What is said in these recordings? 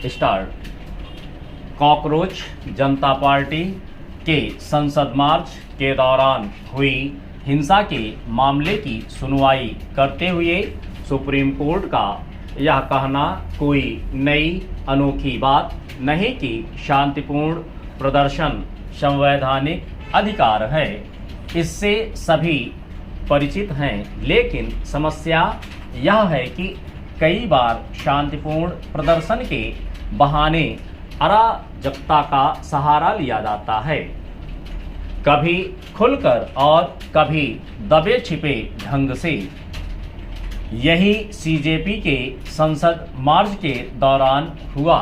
Start. Cockroach जनता party के संसद मार्च के दौरान हुई हिंसा के मामले की सुनवाई करते हुए सुप्रीम कोर्ट का यह कहना कोई नई अनोखी बात नहीं कि शांतिपूर्ण प्रदर्शन संवैधानिक अधिकार है, इससे सभी परिचित हैं। लेकिन समस्या यह है कि कई बार शांतिपूर्ण प्रदर्शन के बहाने अराजकता का सहारा लिया जाता है, कभी खुलकर और कभी दबे छिपे ढंग से। यही सीजेपी के संसद मार्च के दौरान हुआ।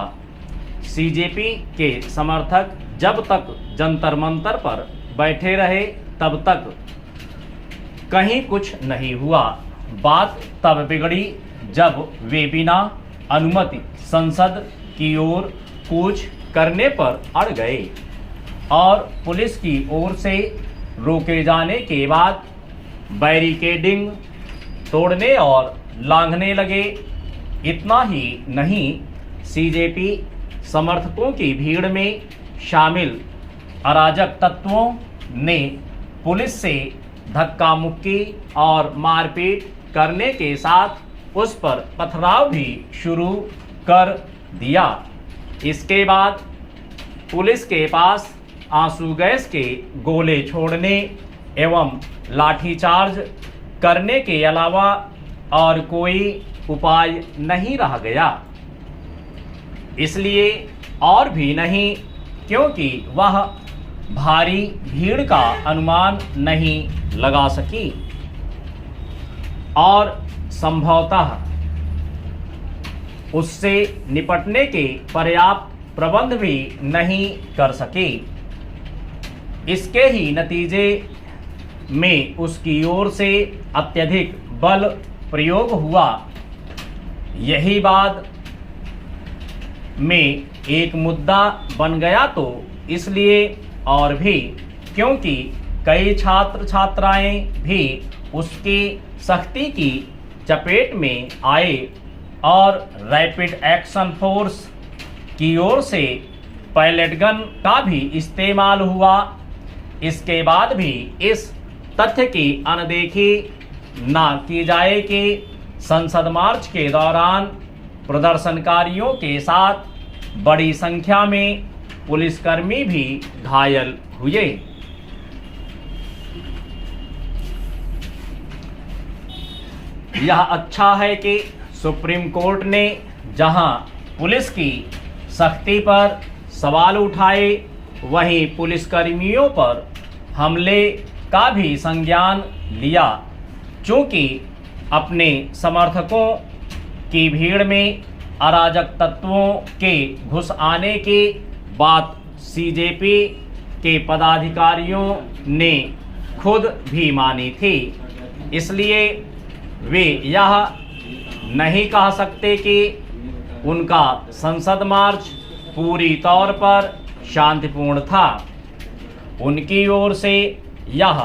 सीजेपी के समर्थक जब तक जंतर मंतर पर बैठे रहे तब तक कहीं कुछ नहीं हुआ। बात तब बिगड़ी जब वे बिना अनुमति संसद की ओर कूच करने पर अड़ गए और पुलिस की ओर से रोके जाने के बाद बैरिकेडिंग तोड़ने और लांघने लगे। इतना ही नहीं, सीजेपी समर्थकों की भीड़ में शामिल अराजक तत्वों ने पुलिस से धक्का मुक्की और मारपीट करने के साथ उस पर पथराव भी शुरू कर दिया। इसके बाद पुलिस के पास आंसू गैस के गोले छोड़ने एवं लाठीचार्ज करने के अलावा और कोई उपाय नहीं रह गया। इसलिए और भी नहीं क्योंकि वह भारी भीड़ का अनुमान नहीं लगा सकी और संभवतः उससे निपटने के पर्याप्त प्रबंध भी नहीं कर सके। इसके ही नतीजे में उसकी ओर से अत्यधिक बल प्रयोग हुआ। यही बाद में एक मुद्दा बन गया, तो इसलिए और भी क्योंकि कई छात्र छात्राएं भी उसकी सख्ती की चपेट में आए और रैपिड एक्शन फोर्स की ओर से पैलेट गन का भी इस्तेमाल हुआ। इसके बाद भी इस तथ्य की अनदेखी ना की जाए कि संसद मार्च के दौरान प्रदर्शनकारियों के साथ बड़ी संख्या में पुलिसकर्मी भी घायल हुए। यह अच्छा है कि सुप्रीम कोर्ट ने जहां पुलिस की सख्ती पर सवाल उठाए, वहीं पुलिसकर्मियों पर हमले का भी संज्ञान लिया। चूंकि अपने समर्थकों की भीड़ में अराजक तत्वों के घुस आने की बात सीजेपी के पदाधिकारियों ने खुद भी मानी थी, इसलिए वे यह नहीं कह सकते कि उनका संसद मार्च पूरी तौर पर शांतिपूर्ण था। उनकी ओर से यह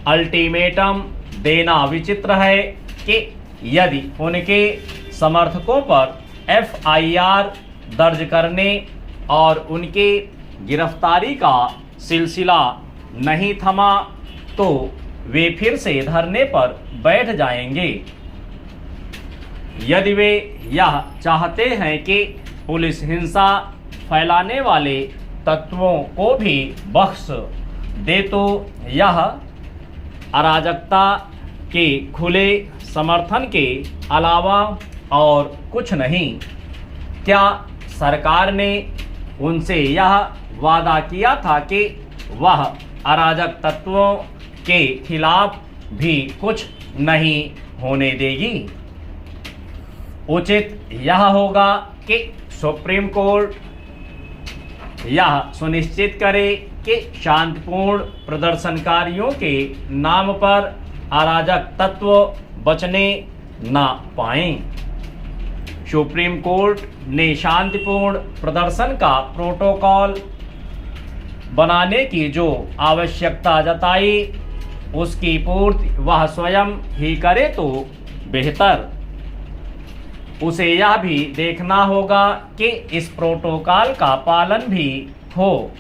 अल्टीमेटम देना विचित्र है कि यदि उनके समर्थकों पर एफआईआर दर्ज करने और उनके गिरफ्तारी का सिलसिला नहीं थमा तो वे फिर से धरने पर बैठ जाएंगे। यदि वे यह चाहते हैं कि पुलिस हिंसा फैलाने वाले तत्वों को भी बख्श दे तो यह अराजकता के खुले समर्थन के अलावा और कुछ नहीं। क्या सरकार ने उनसे यह वादा किया था कि वह अराजक तत्वों के खिलाफ भी कुछ नहीं होने देगी? उचित यह होगा कि सुप्रीम कोर्ट यह सुनिश्चित करे कि शांतिपूर्ण प्रदर्शनकारियों के नाम पर अराजक तत्व बचने न पाएं। सुप्रीम कोर्ट ने शांतिपूर्ण प्रदर्शन का प्रोटोकॉल बनाने की जो आवश्यकता जताई, उसकी पूर्ति वह स्वयं ही करे तो बेहतर। उसे यह भी देखना होगा कि इस प्रोटोकॉल का पालन भी हो।